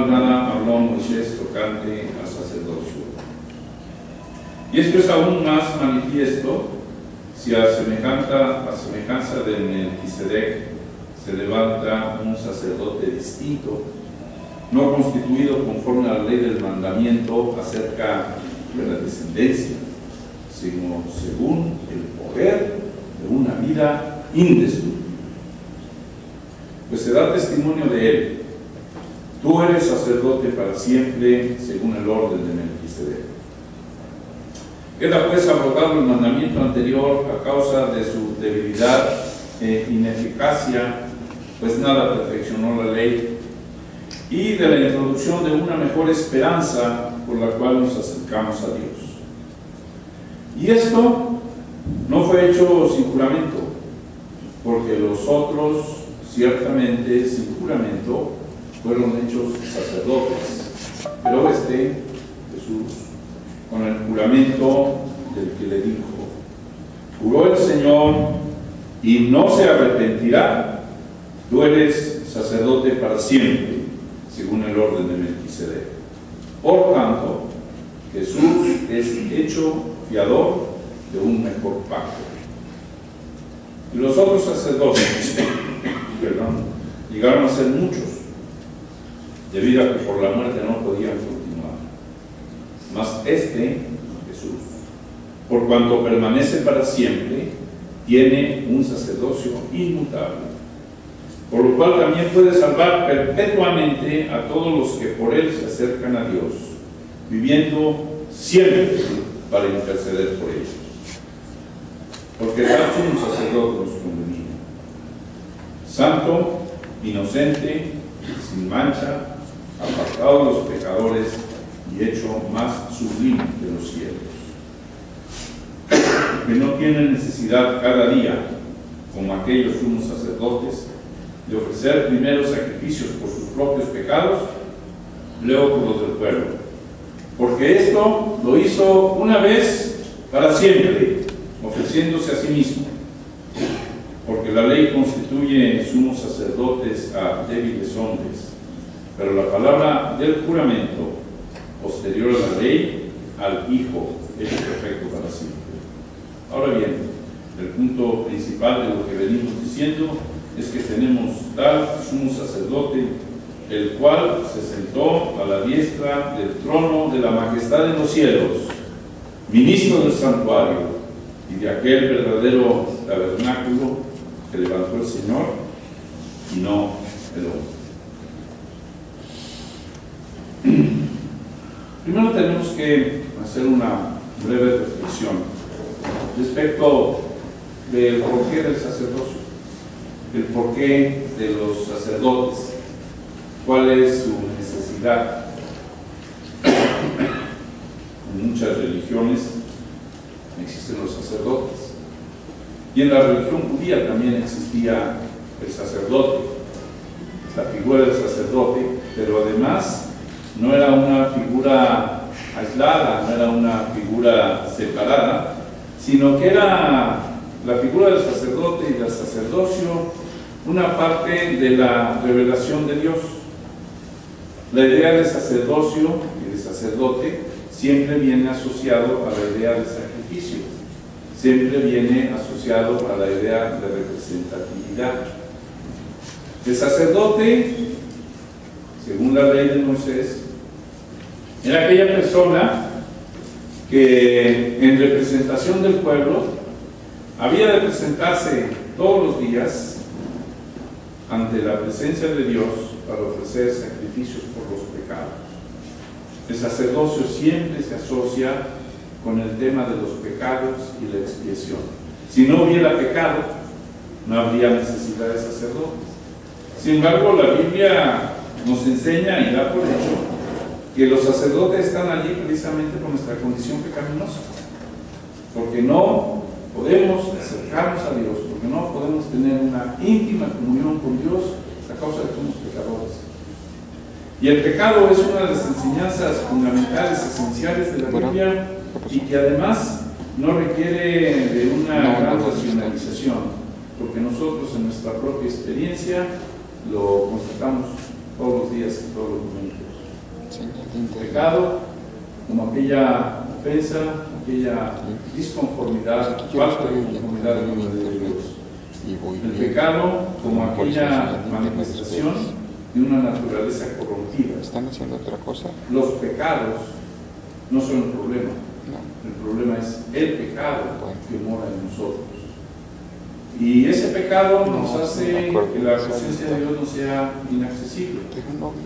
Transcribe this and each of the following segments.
Nada habló Moisés tocante al sacerdocio. Y esto es aún más manifiesto si a semejanza de Melquisedec se levanta un sacerdote distinto, no constituido conforme a la ley del mandamiento acerca de la descendencia, sino según el poder de una vida indestructible. Pues se da testimonio de él: tú eres sacerdote para siempre, según el orden de Melquisedec. Queda pues abrogado el mandamiento anterior a causa de su debilidad e ineficacia, pues nada perfeccionó la ley, y de la introducción de una mejor esperanza por la cual nos acercamos a Dios. Y esto no fue hecho sin juramento, porque los otros, ciertamente, sin juramento, fueron hechos sacerdotes, pero Jesús, con el juramento del que le dijo: juró el Señor y no se arrepentirá, tú eres sacerdote para siempre, según el orden de Melquisedec. Por tanto, Jesús es hecho fiador de un mejor pacto. Y los otros sacerdotes, llegaron a ser muchos, debido a que por la muerte no podían continuar. Mas Jesús, por cuanto permanece para siempre, tiene un sacerdocio inmutable, por lo cual también puede salvar perpetuamente a todos los que por él se acercan a Dios, viviendo siempre para interceder por ellos. Porque tal un sacerdote nos convenía: santo, inocente, sin mancha, apartado de los pecadores y hecho más sublime que los cielos, que no tiene necesidad cada día, como aquellos sumos sacerdotes, de ofrecer primero sacrificios por sus propios pecados, luego por los del pueblo, porque esto lo hizo una vez para siempre, ofreciéndose a sí mismo. Porque la ley constituye sumos sacerdotes a débiles hombres, pero la palabra del juramento, posterior a la ley, al Hijo, es perfecto para siempre. Ahora bien, el punto principal de lo que venimos diciendo es que tenemos tal sumo sacerdote, el cual se sentó a la diestra del trono de la majestad en los cielos, ministro del santuario y de aquel verdadero tabernáculo que levantó el Señor y no el hombre. Primero tenemos que hacer una breve reflexión respecto del porqué del sacerdocio, el porqué de los sacerdotes, cuál es su necesidad. En muchas religiones existen los sacerdotes, y en la religión judía también existía el sacerdote, la figura del sacerdote, pero además no era una figura aislada, no era una figura separada, sino que era la figura del sacerdote y del sacerdocio una parte de la revelación de Dios. La idea de sacerdocio y de sacerdote siempre viene asociado a la idea de sacrificio, siempre viene asociado a la idea de representatividad. El sacerdote, según la ley de Moisés, era aquella persona que en representación del pueblo había de presentarse todos los días ante la presencia de Dios para ofrecer sacrificios por los pecados. El sacerdocio siempre se asocia con el tema de los pecados y la expiación. Si no hubiera pecado, no habría necesidad de sacerdotes. Sin embargo, la Biblia nos enseña y da por hecho que los sacerdotes están allí precisamente por nuestra condición pecaminosa, porque no podemos acercarnos a Dios, porque no podemos tener una íntima comunión con Dios a causa de que somos pecadores. Y el pecado es una de las enseñanzas fundamentales, esenciales de la Biblia, y que además no requiere de una gran racionalización, porque nosotros en nuestra propia experiencia lo constatamos todos los días, en todos los momentos. pecado como aquella ofensa, aquella disconformidad, falta de conformidad con la de Dios. El pecado como aquella manifestación de una naturaleza corrompida. ¿Están haciendo otra cosa? Los pecados no son el problema. No. El problema es el pecado que mora en nosotros. Y ese pecado nos hace que la presencia de Dios no sea inaccesible.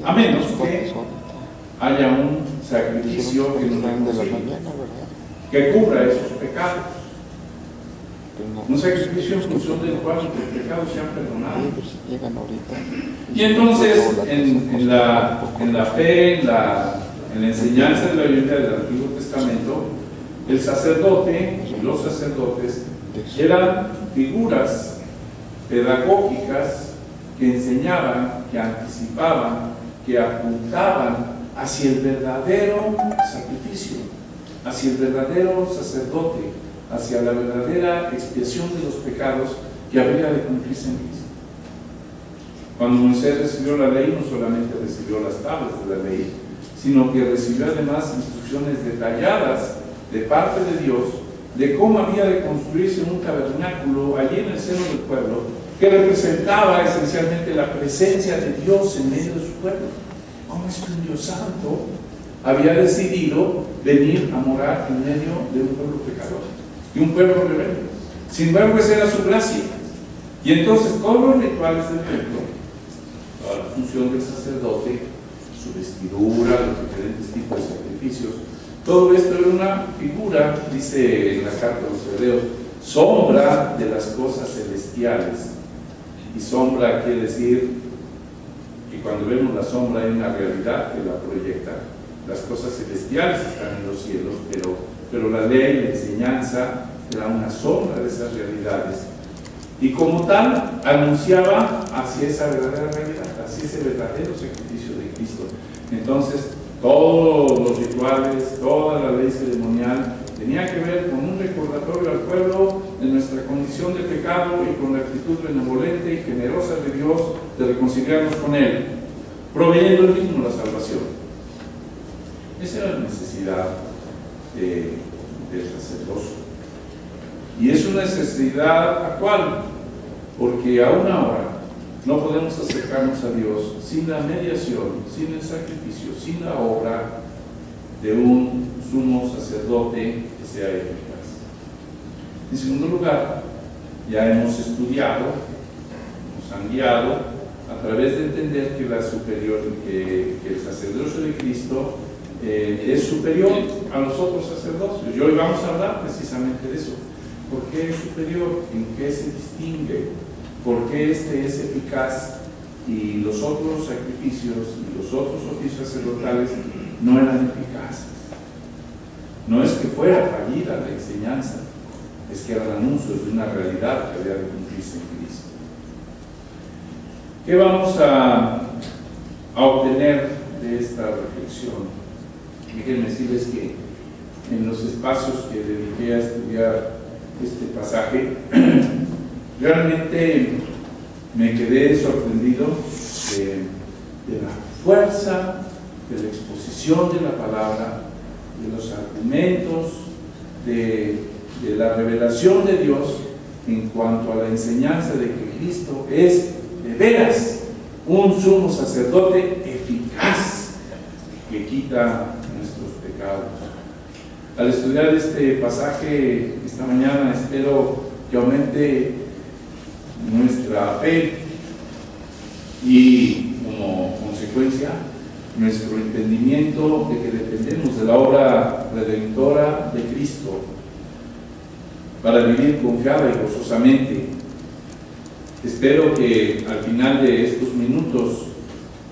A menos que haya un sacrificio que nos reconcilie, que cubra esos pecados. Un sacrificio en función del cual los pecados sean perdonados. Y entonces, en la fe, en la enseñanza de la Biblia del Antiguo Testamento, el sacerdote y los sacerdotes eran figuras pedagógicas que enseñaban, que anticipaban, que apuntaban hacia el verdadero sacrificio, hacia el verdadero sacerdote, hacia la verdadera expiación de los pecados que habría de cumplirse en Cristo. Cuando Moisés recibió la ley, no solamente recibió las tablas de la ley, sino que recibió además instrucciones detalladas de parte de Dios de cómo había de construirse un tabernáculo allí en el seno del pueblo, que representaba esencialmente la presencia de Dios en medio de su pueblo. ¿Cómo es que un Dios santo había decidido venir a morar en medio de un pueblo pecador y un pueblo rebelde? Sin embargo, esa era su gracia. Y entonces todos los rituales del templo, toda la función del sacerdote, su vestidura, los diferentes tipos de sacrificios, todo esto era una figura, dice en la carta de los Hebreos, sombra de las cosas celestiales. Y sombra quiere decir que cuando vemos la sombra hay una realidad que la proyecta. Las cosas celestiales están en los cielos, pero la ley, la enseñanza, era una sombra de esas realidades. Y como tal, anunciaba hacia esa verdadera realidad, hacia ese verdadero sacrificio de Cristo. Entonces, todos los rituales, toda la ley ceremonial tenía que ver con un recordatorio al pueblo de nuestra condición de pecado y con la actitud benevolente y generosa de Dios de reconciliarnos con Él, proveyendo Él mismo la salvación. Esa era la necesidad del sacerdocio. Y es una necesidad actual, porque aún ahora no podemos acercarnos a Dios sin la mediación, sin el sacrificio, sin la obra de un sumo sacerdote que sea eficaz. En segundo lugar, ya hemos estudiado, nos han guiado a través de entender que el sacerdocio de Cristo es superior a los otros sacerdocios. Y hoy vamos a hablar precisamente de eso. ¿Por qué es superior? ¿En qué se distingue? ¿Por qué este es eficaz y los otros sacrificios y los otros oficios sacerdotales no eran eficaces? No es que fuera fallida la enseñanza, es que eran anuncios de una realidad que había de cumplirse en Cristo. ¿Qué vamos a obtener de esta reflexión? Déjenme decirles que en los espacios que dediqué a estudiar este pasaje, realmente me quedé sorprendido de la fuerza de la exposición de la palabra, de los argumentos, de la revelación de Dios en cuanto a la enseñanza de que Cristo es de veras un sumo sacerdote eficaz que quita nuestros pecados. Al estudiar este pasaje esta mañana, espero que aumente nuestra fe y, como consecuencia, nuestro entendimiento de que dependemos de la obra redentora de Cristo para vivir confiada y gozosamente. Espero que al final de estos minutos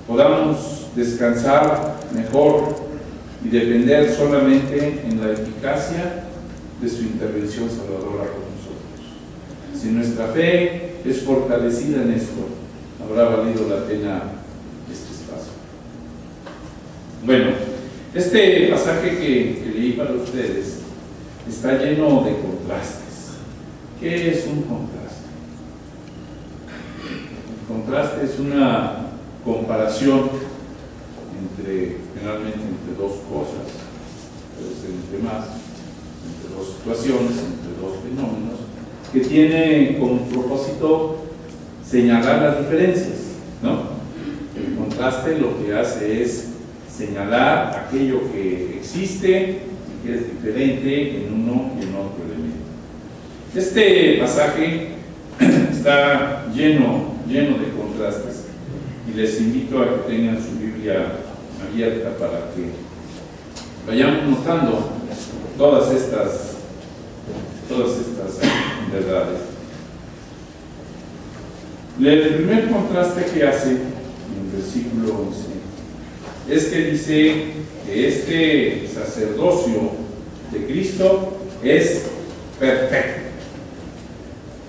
podamos descansar mejor y depender solamente en la eficacia de su intervención salvadora con nosotros. Si nuestra fe es fortalecida en esto, habrá valido la pena este espacio. Bueno, este pasaje que leí para ustedes está lleno de contrastes. ¿Qué es un contraste? El contraste es una comparación entre generalmente entre dos cosas, puede ser entre más, entre dos situaciones, entre dos fenómenos, que tiene como propósito señalar las diferencias, ¿no? El contraste lo que hace es señalar aquello que existe y que es diferente en uno y en otro elemento. Este pasaje está lleno de contrastes y les invito a que tengan su Biblia abierta para que vayamos notando todas estas verdades. El primer contraste que hace en el versículo 11 es que dice que este sacerdocio de Cristo es perfecto.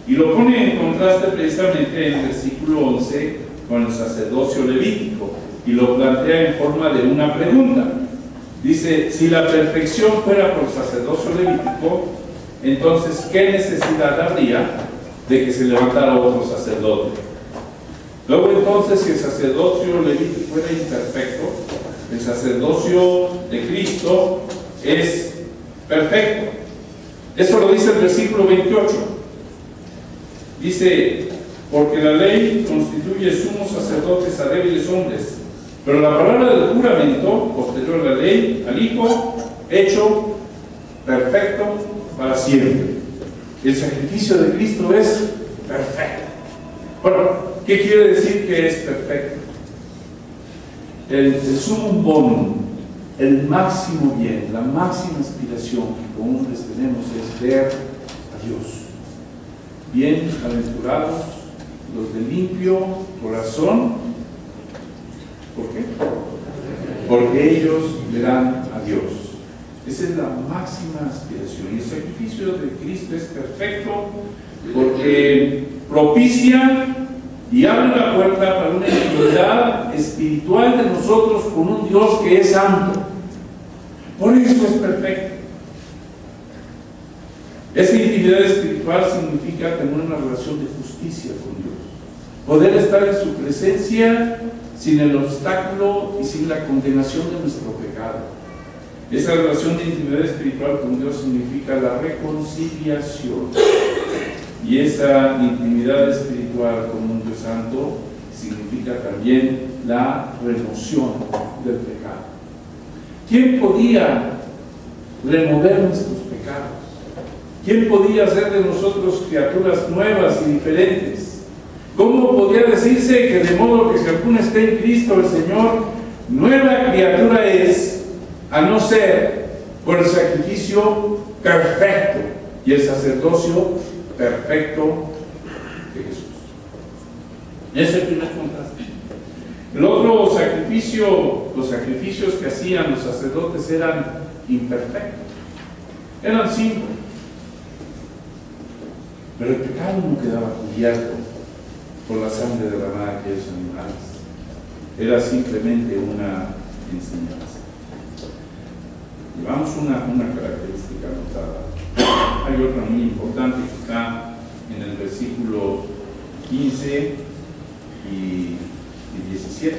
Y lo pone en contraste precisamente en el versículo 11 con el sacerdocio levítico y lo plantea en forma de una pregunta. Dice, si la perfección fuera por el sacerdocio levítico, entonces, ¿qué necesidad habría de que se levantara otro sacerdote? Luego entonces, si el sacerdocio levítico fuera imperfecto, el sacerdocio de Cristo es perfecto. Eso lo dice el versículo 28. Dice, porque la ley constituye sumos sacerdotes a débiles hombres, pero la palabra del juramento, posterior a la ley, al Hijo, hecho perfecto para siempre. El sacrificio de Cristo es perfecto. Bueno, ¿qué quiere decir que es perfecto? El sumum bonum, el máximo bien, la máxima aspiración que como hombres tenemos es ver a Dios. Bienaventurados los de limpio corazón. ¿Por qué? Porque ellos verán a Dios. Esa es la máxima aspiración. Y el sacrificio de Cristo es perfecto porque propicia y abre la puerta para una intimidad espiritual de nosotros con un Dios que es santo. Por eso es perfecto. Esa intimidad espiritual significa tener una relación de justicia con Dios, poder estar en su presencia sin el obstáculo y sin la condenación de nuestro pecado. Esa relación de intimidad espiritual con Dios significa la reconciliación, y esa intimidad espiritual con un Dios santo significa también la remoción del pecado. ¿Quién podía remover nuestros pecados? ¿Quién podía hacer de nosotros criaturas nuevas y diferentes? ¿Cómo podía decirse que de modo que si alguno está en Cristo el Señor, nueva criatura es, a no ser por el sacrificio perfecto y el sacerdocio perfecto de Jesús? Ese es el primer contraste. El otro sacrificio, los sacrificios que hacían los sacerdotes eran imperfectos, eran simples. Pero el pecado no quedaba cubierto por la sangre derramada de aquellos animales. Era simplemente una enseñanza. Llevamos una característica notada. Hay otra muy importante que está en el versículo 15 y 17.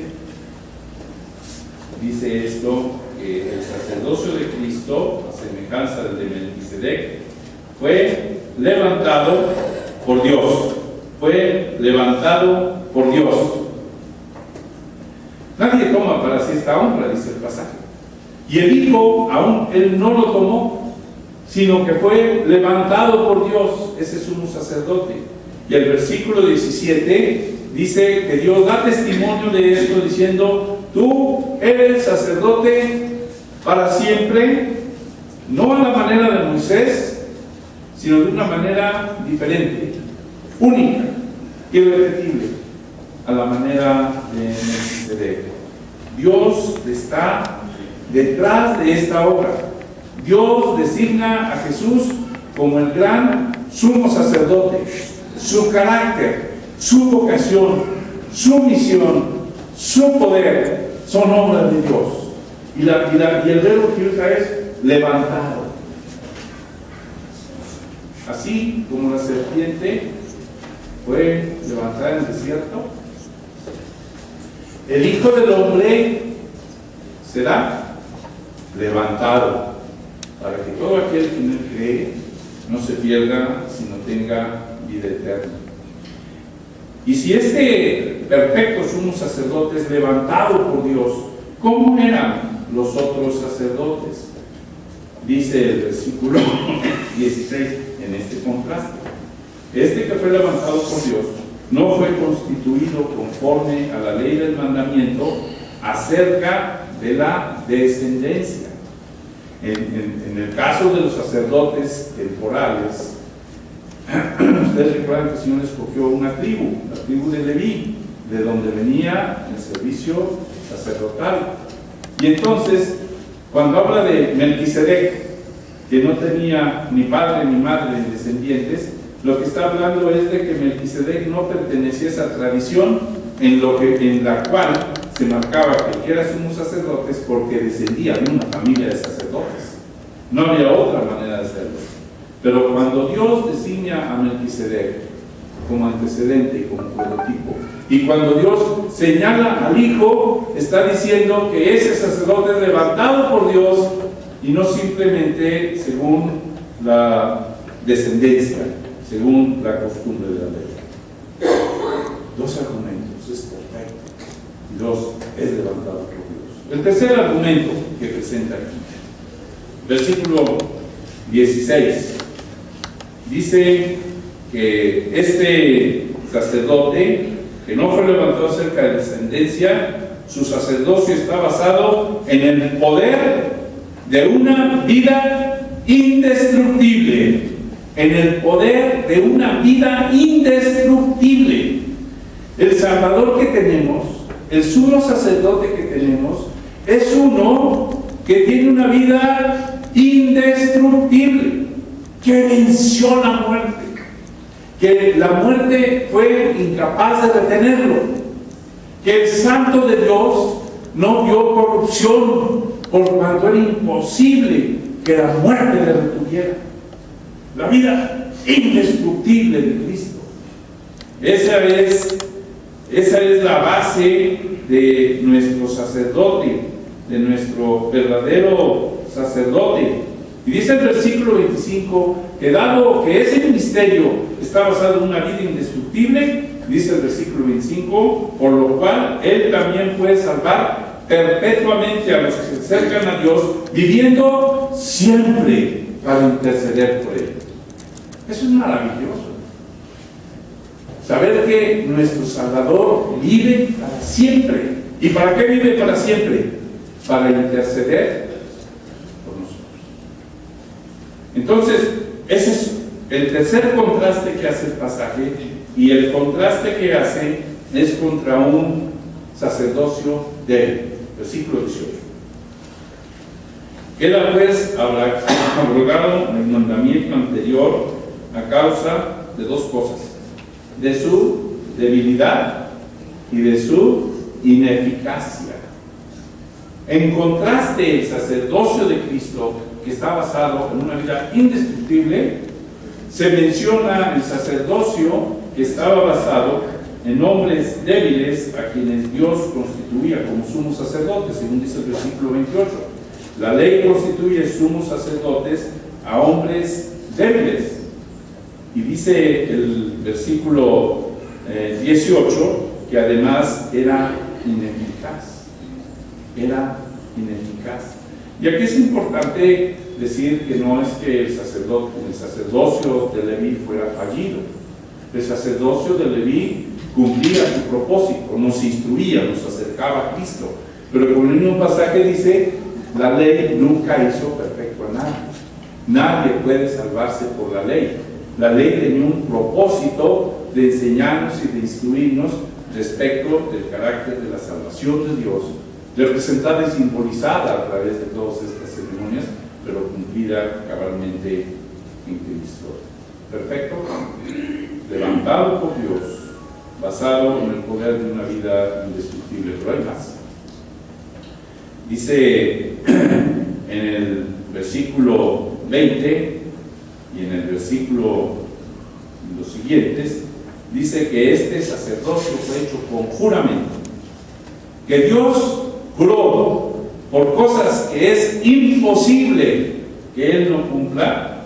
Dice esto, que el sacerdocio de Cristo, a semejanza del de Melquisedec, fue levantado por Dios. Fue levantado por Dios. Nadie toma para sí esta honra, dice el pasaje. Y el Hijo, aún él no lo tomó, sino que fue levantado por Dios, ese sumo sacerdote. Y el versículo 17 dice que Dios da testimonio de esto diciendo: tú eres sacerdote para siempre, no a la manera de Moisés, sino de una manera diferente, única, irrepetible, a la manera de Melquisedec. Dios está detrás de esta obra. Dios designa a Jesús como el gran sumo sacerdote. Su carácter, su vocación, su misión, su poder son obras de Dios. Y el verbo que usa es levantado. Así como la serpiente fue levantada en el desierto, el Hijo del Hombre será levantado, para que todo aquel que en él cree no se pierda, sino tenga vida eterna. Y si este perfecto sumo sacerdote es levantado por Dios, ¿cómo eran los otros sacerdotes? Dice el versículo 16 en este contraste: este que fue levantado por Dios no fue constituido conforme a la ley del mandamiento acerca de la descendencia. En el caso de los sacerdotes temporales, ustedes recuerdan que el Señor escogió una tribu, la tribu de Leví, de donde venía el servicio sacerdotal. Y entonces, cuando habla de Melquisedec, que no tenía ni padre ni madre ni descendientes, lo que está hablando es de que Melquisedec no pertenecía a esa tradición en la cual se marcaba que era sumo sacerdote porque descendía de una familia de sacerdotes. No había otra manera de hacerlo. Pero cuando Dios designa a Melquisedec como antecedente y como prototipo, y cuando Dios señala al Hijo, está diciendo que ese sacerdote es levantado por Dios y no simplemente según la descendencia, según la costumbre de la ley. Dos argumentos: es perfecto y dos, es levantado por Dios. El tercer argumento que presenta aquí, versículo 16, dice que este sacerdote, que no fue levantado acerca de descendencia, su sacerdocio está basado en el poder de una vida indestructible. En el poder de una vida indestructible. El Salvador que tenemos, el sumo sacerdote que tenemos, es uno que tiene una vida indestructible, que venció la muerte, que la muerte fue incapaz de retenerlo, que el Santo de Dios no vio corrupción, por cuanto era imposible que la muerte le retuviera. La vida indestructible de Cristo. Esa es la base de nuestro sacerdote, de nuestro verdadero sacerdote. Y dice el versículo 25 que dado que ese ministerio está basado en una vida indestructible, dice el versículo 25, por lo cual Él también puede salvar perpetuamente a los que se acercan a Dios, viviendo siempre para interceder por ellos. Eso es maravilloso. Saber que nuestro Salvador vive para siempre. ¿Y para qué vive para siempre? Para interceder por nosotros. Entonces, ese es el tercer contraste que hace el pasaje, y el contraste que hace es contra un sacerdocio débil. Versículo 18. Queda pues abrogado el mandamiento anterior a causa de dos cosas: de su debilidad y de su ineficacia. En contraste, el sacerdocio de Cristo, que está basado en una vida indestructible, se menciona el sacerdocio que estaba basado en hombres débiles a quienes Dios constituía como sumos sacerdotes, según dice el versículo 28. La ley constituye sumos sacerdotes a hombres débiles. Y dice el versículo 18 que además era ineficaz. Era ineficaz. Y aquí es importante decir que no es que el sacerdocio de Leví fuera fallido. El sacerdocio de Leví cumplía su propósito, nos instruía, nos acercaba a Cristo. Pero como en un pasaje dice, la ley nunca hizo perfecto a nadie. Nadie puede salvarse por la ley. La ley tenía un propósito de enseñarnos y de instruirnos respecto del carácter de la salvación de Dios, representada y simbolizada a través de todas estas ceremonias, pero cumplida cabalmente en Cristo. Perfecto, levantado por Dios, basado en el poder de una vida indestructible. Pero hay más. Dice en el versículo 20 y en el versículo los siguientes, dice que este sacerdocio fue hecho con juramento, que Dios juró por cosas que es imposible que él no cumpla,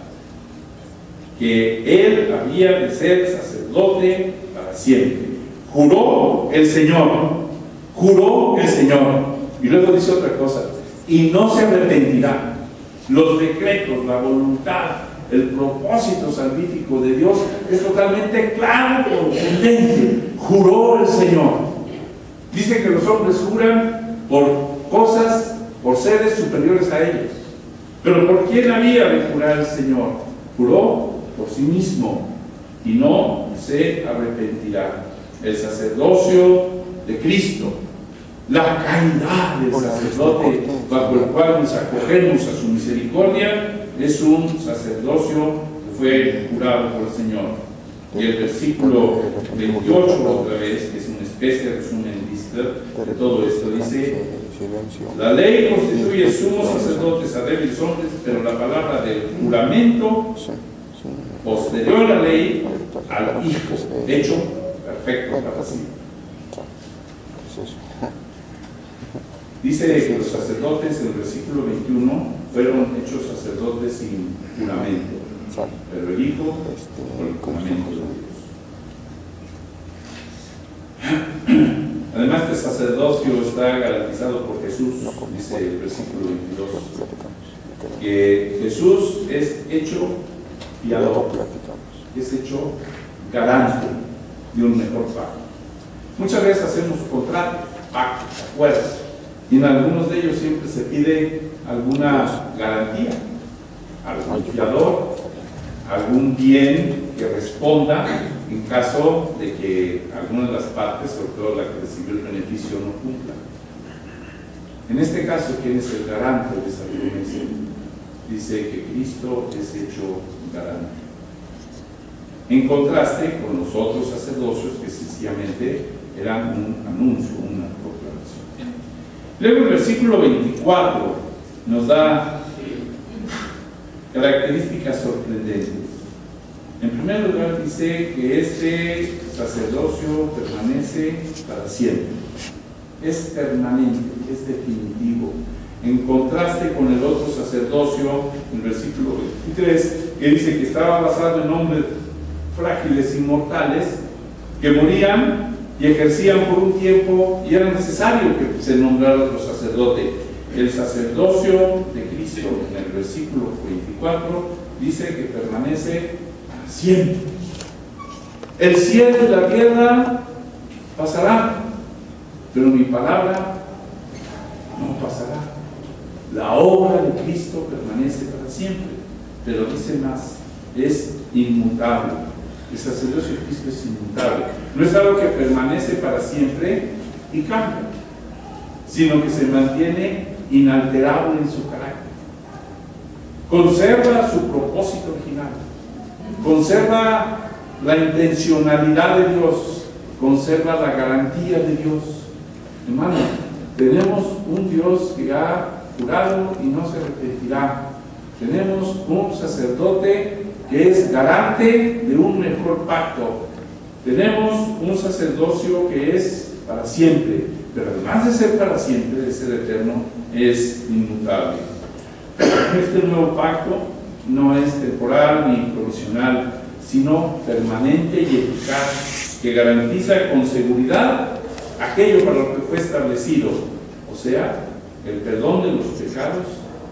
que él había de ser sacerdote para siempre. Juró el Señor, y luego dice otra cosa, y no se arrepentirá. Los decretos, la voluntad, el propósito salvífico de Dios es totalmente claro, contundente. Juró el Señor. Dice que los hombres juran por cosas, por seres superiores a ellos. Pero ¿por quién había de jurar el Señor? Juró por sí mismo y no se arrepentirá. El sacerdocio de Cristo, la caridad del sacerdote bajo el cual nos acogemos a su misericordia, es un sacerdocio que fue jurado por el Señor. Y el versículo 28, otra vez, que es una especie de resumen de todo esto, dice: la ley constituye sumos sacerdotes a débiles hombres, pero la palabra del juramento posterior a la ley al Hijo, hecho perfecto para sí. Dice que los sacerdotes en el versículo 21 fueron hechos sacerdotes sin juramento, pero el Hijo por el juramento de Dios. Además, este sacerdocio está garantizado por Jesús, dice el versículo 22, que Jesús es hecho fiador, es hecho garante de un mejor pacto. Muchas veces hacemos contratos, pactos, acuerdos, y en algunos de ellos siempre se pide alguna garantía, algún fiador, algún bien que responda en caso de que alguna de las partes, sobre todo la que recibió el beneficio, no cumpla. En este caso, ¿quién es el garante de esa promesa? Dice que Cristo es hecho garante. En contraste con los otros sacerdocios que sencillamente eran un anuncio, una proclamación. Luego el versículo 24 nos da características sorprendentes. En primer lugar dice que este sacerdocio permanece para siempre. Es permanente, es definitivo. En contraste con el otro sacerdocio, en el versículo 23, que dice que estaba basado en hombres frágiles y mortales, que morían y ejercían por un tiempo, y era necesario que se nombrara otro sacerdote. El sacerdocio de Cristo, en el versículo 24, dice que permanece para siempre. El cielo y la tierra pasarán, pero mi palabra no pasará. La obra de Cristo permanece para siempre, pero dice más, es inmutable. El sacerdocio de Cristo es inmutable. No es algo que permanece para siempre y cambia, sino que se mantiene inalterable en su carácter. Conserva su propósito original, conserva la intencionalidad de Dios, conserva la garantía de Dios. Hermano, tenemos un Dios que ha jurado y no se arrepentirá. Tenemos un sacerdote que es garante de un mejor pacto. Tenemos un sacerdocio que es para siempre, pero además de ser para siempre, de ser eterno, es inmutable. Este nuevo pacto no es temporal ni provisional, sino permanente y eficaz, que garantiza con seguridad aquello para lo que fue establecido, o sea, el perdón de los pecados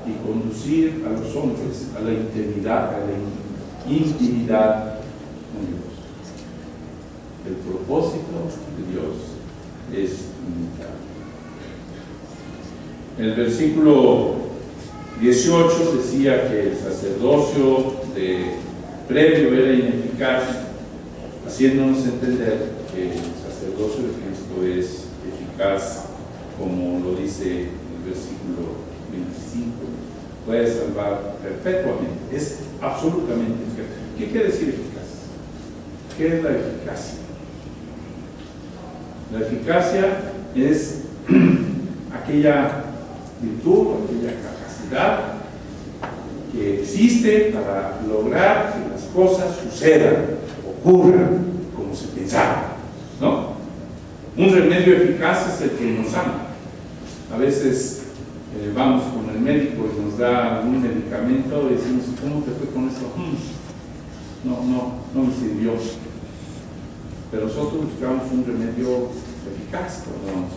y conducir a los hombres a la intimidad, con Dios. El propósito de Dios es inmutable. El versículo 18 decía que el sacerdocio previo era ineficaz, haciéndonos entender que el sacerdocio de Cristo es eficaz, como lo dice el versículo 25. Puede salvar perpetuamente, es absolutamente eficaz. ¿Qué quiere decir eficaz? ¿Qué es la eficacia? La eficacia es aquella virtud, aquella capacidad que existe para lograr que las cosas sucedan, ocurran como se pensaba, ¿no? Un remedio eficaz es el que nos ama. A veces vamos con el médico y nos da un medicamento y decimos, ¿cómo te fue con eso? No me sirvió. Pero nosotros buscamos un remedio eficaz, ¿no?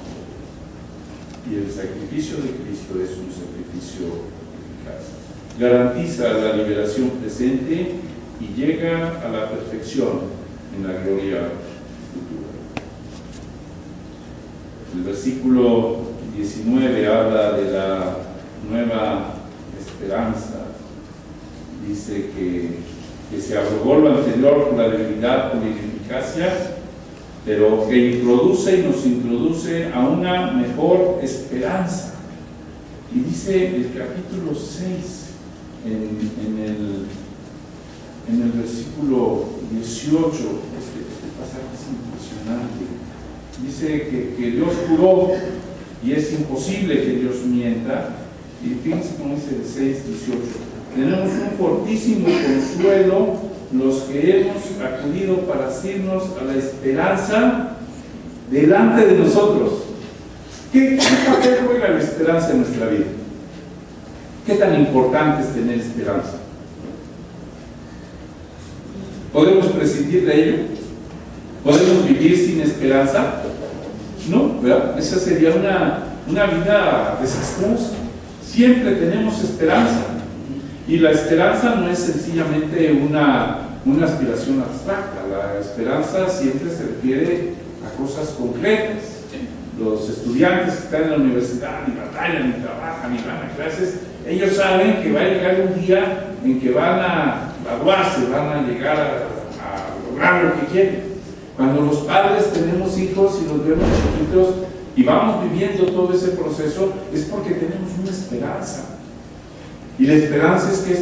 Y el sacrificio de Cristo es un sacrificio eficaz. Garantiza la liberación presente y llega a la perfección en la gloria futura. El versículo 19 habla de la nueva esperanza. Dice que se abrogó lo anterior por la debilidad, por la ineficacia, pero que introduce y nos introduce a una mejor esperanza. Y dice el capítulo 6, en el versículo 18, este pasaje es impresionante. Dice que Dios juró, y es imposible que Dios mienta. Y fíjense cómo dice el 6, 18. Tenemos un fortísimo consuelo los que hemos acudido para asirnos a la esperanza delante de nosotros. ¿Qué papel juega la esperanza en nuestra vida? ¿Qué tan importante es tener esperanza? ¿Podemos prescindir de ello? ¿Podemos vivir sin esperanza? No, ¿verdad? Esa sería una vida desastrosa. Siempre tenemos esperanza. Y la esperanza no es sencillamente una aspiración abstracta. La esperanza siempre se refiere a cosas concretas. Los estudiantes que están en la universidad y batallan y trabajan y van a clases, ellos saben que va a llegar un día en que van a graduarse, van a llegar a lograr lo que quieren. Cuando los padres tenemos hijos y los vemos chiquitos y vamos viviendo todo ese proceso, es porque tenemos una esperanza. Y la esperanza es que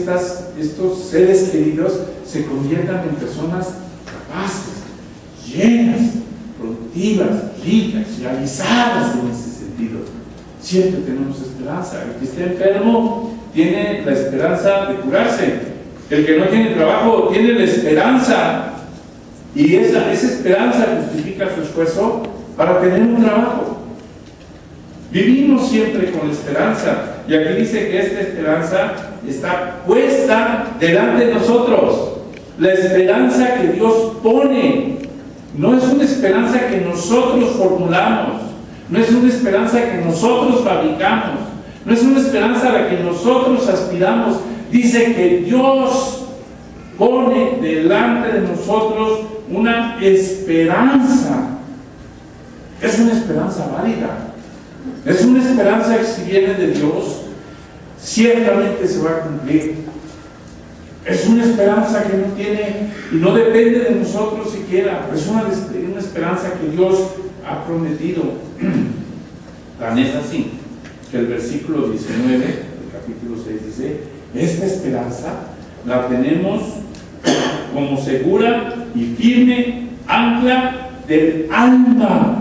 estos seres queridos se conviertan en personas capaces, llenas, productivas, ricas, realizadas en ese sentido. Siempre tenemos esperanza. El que esté enfermo tiene la esperanza de curarse. El que no tiene trabajo tiene la esperanza. Y esa esperanza justifica su esfuerzo para tener un trabajo. Vivimos siempre con esperanza. Y aquí dice que esta esperanza está puesta delante de nosotros. La esperanza que Dios pone no es una esperanza que nosotros formulamos, no es una esperanza que nosotros fabricamos, no es una esperanza a la que nosotros aspiramos. Dice que Dios pone delante de nosotros una esperanza. Es una esperanza válida. Es una esperanza que si viene de Dios, ciertamente se va a cumplir. Es una esperanza que no tiene y no depende de nosotros siquiera. Es una esperanza que Dios ha prometido. Tan es así que el versículo 19 del capítulo 6 dice: esta esperanza la tenemos como segura y firme ancla del alma.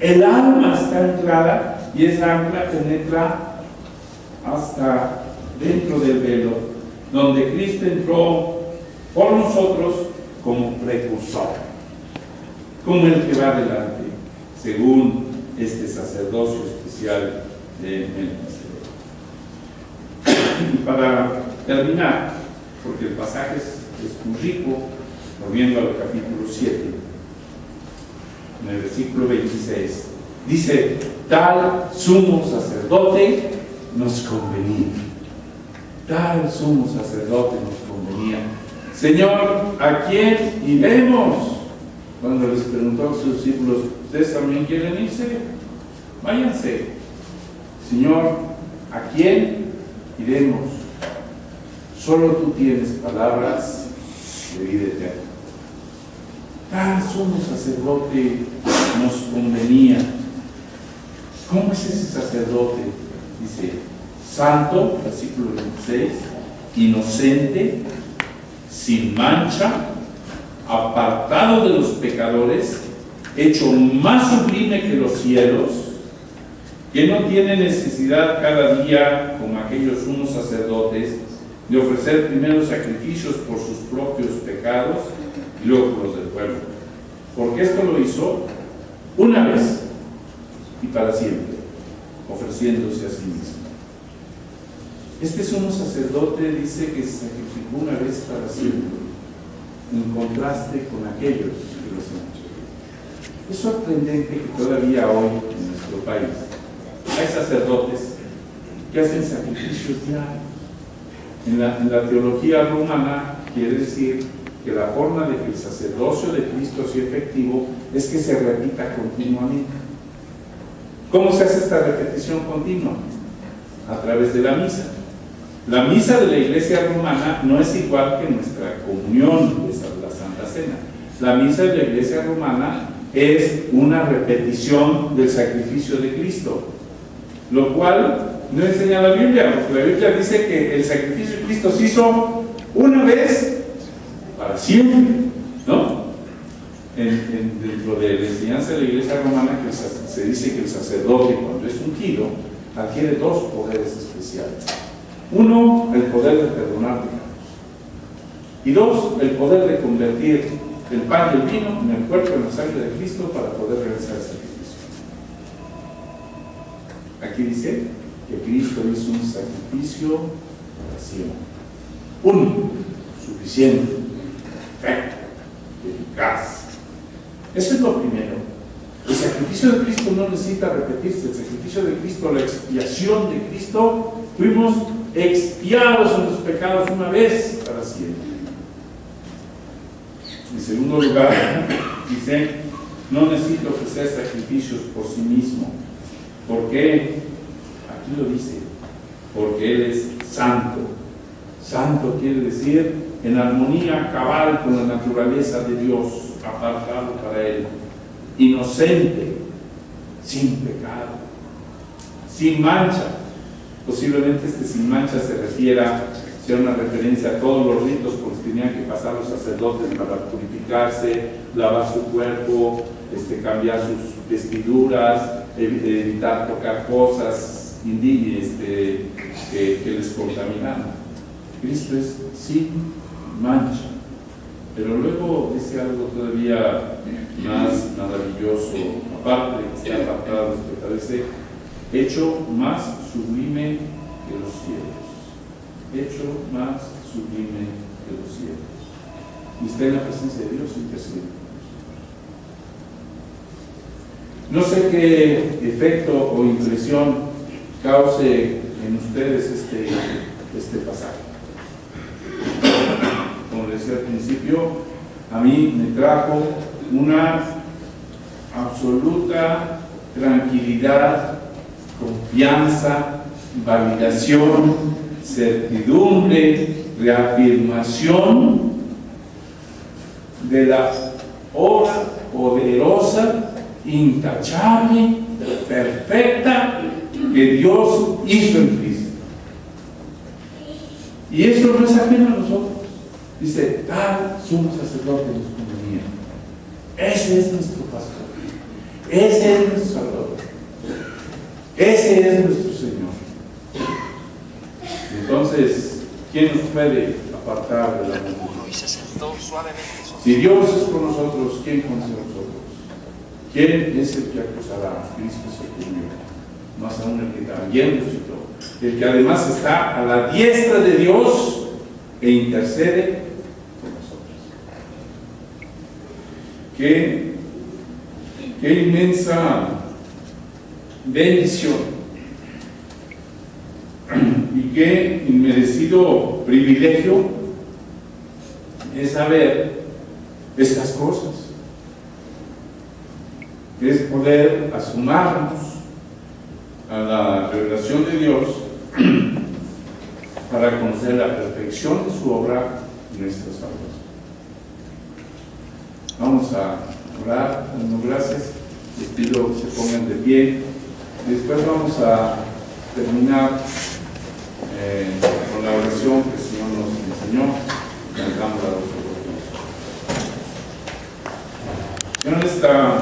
El alma está anclada y esa ancla penetra hasta dentro del velo, donde Cristo entró por nosotros como precursor, como el que va adelante, según este sacerdocio especial de Melquisedec. Y para terminar, porque el pasaje es muy rico, volviendo al capítulo 7, en el versículo 26, dice: tal sumo sacerdote nos convenía. Tal sumo sacerdote nos convenía. Señor, ¿a quién iremos? Cuando les preguntó a sus discípulos: ¿ustedes también quieren irse? Váyanse. Señor, ¿a quién iremos? Solo tú tienes palabras de vida eterna. Tal sumo sacerdote nos convenía. ¿Cómo es ese sacerdote? Dice: santo, versículo 26, inocente, sin mancha, apartado de los pecadores, hecho más sublime que los cielos, que no tiene necesidad cada día, como aquellos sumos sacerdotes, de ofrecer primero sacrificios por sus propios pecados y luego por los del pueblo, porque esto lo hizo una vez y para siempre, ofreciéndose a sí mismo. Este sumo sacerdote dice que se sacrificó una vez para siempre, en contraste con aquellos que los han hecho. Es sorprendente que todavía hoy en nuestro país hay sacerdotes que hacen sacrificios diarios. En la teología romana quiere decir que la forma de que el sacerdocio de Cristo sea efectivo es que se repita continuamente. ¿Cómo se hace esta repetición continua? A través de la misa. La misa de la Iglesia romana no es igual que nuestra comunión, que es la Santa Cena. La misa de la Iglesia romana es una repetición del sacrificio de Cristo, lo cual no enseña la Biblia, porque la Biblia dice que el sacrificio de Cristo se hizo una vez para siempre, ¿no? Dentro de la enseñanza de la Iglesia romana que se dice que el sacerdote, cuando es ungido, adquiere dos poderes especiales. Uno, el poder de perdonar pecados, y dos, el poder de convertir el pan y el vino en el cuerpo y en la sangre de Cristo para poder realizar el sacrificio. Aquí dice que Cristo hizo un sacrificio para siempre, único, suficiente, perfecto, eficaz. Eso es lo primero. El sacrificio de Cristo no necesita repetirse. El sacrificio de Cristo, la expiación de Cristo, fuimos expiados en los pecados una vez para siempre. En segundo lugar, dice, no necesito ofrecer sacrificios por sí mismo. ¿Por qué? Aquí lo dice, porque Él es santo. Santo quiere decir en armonía cabal con la naturaleza de Dios, apartado para Él, inocente, sin pecado, sin mancha. Posiblemente sin mancha se refiera, sea una referencia a todos los ritos por los que tenían que pasar los sacerdotes para purificarse, lavar su cuerpo, cambiar sus vestiduras, evitar tocar cosas que les contaminaran. Cristo es sin mancha. Pero luego dice algo todavía más maravilloso, aparte de que está apartado de los pecados, dice, hecho más sublime que los cielos. Hecho más sublime que los cielos. Y está en la presencia de Dios intercediendo. No sé qué efecto o impresión cause en ustedes este pasaje. Como les decía al principio, a mí me trajo una absoluta tranquilidad, confianza, validación, certidumbre, reafirmación de la obra poderosa, intachable, perfecta que Dios hizo en Cristo. Y esto no es ajeno a nosotros. Dice, tal sumo sacerdote nos convenía. Ese es nuestro pastor. Ese es nuestro Salvador. Ese es nuestro Señor. Entonces, ¿quién nos puede apartar de la multitud? Si Dios es con nosotros, ¿quién contra nosotros? ¿Quién es el que acusará? Cristo es el que murió. Más aún el que también resucitó. El que además está a la diestra de Dios e intercede por nosotros. Qué inmensa bendición y qué inmerecido privilegio es saber estas cosas, es poder asumarnos a la revelación de Dios para conocer la perfección de su obra y nuestra salvación. Vamos a orar, dando gracias. Les pido que se pongan de pie. Después vamos a terminar con la oración que el Señor nos enseñó. Cantamos la oración. En esta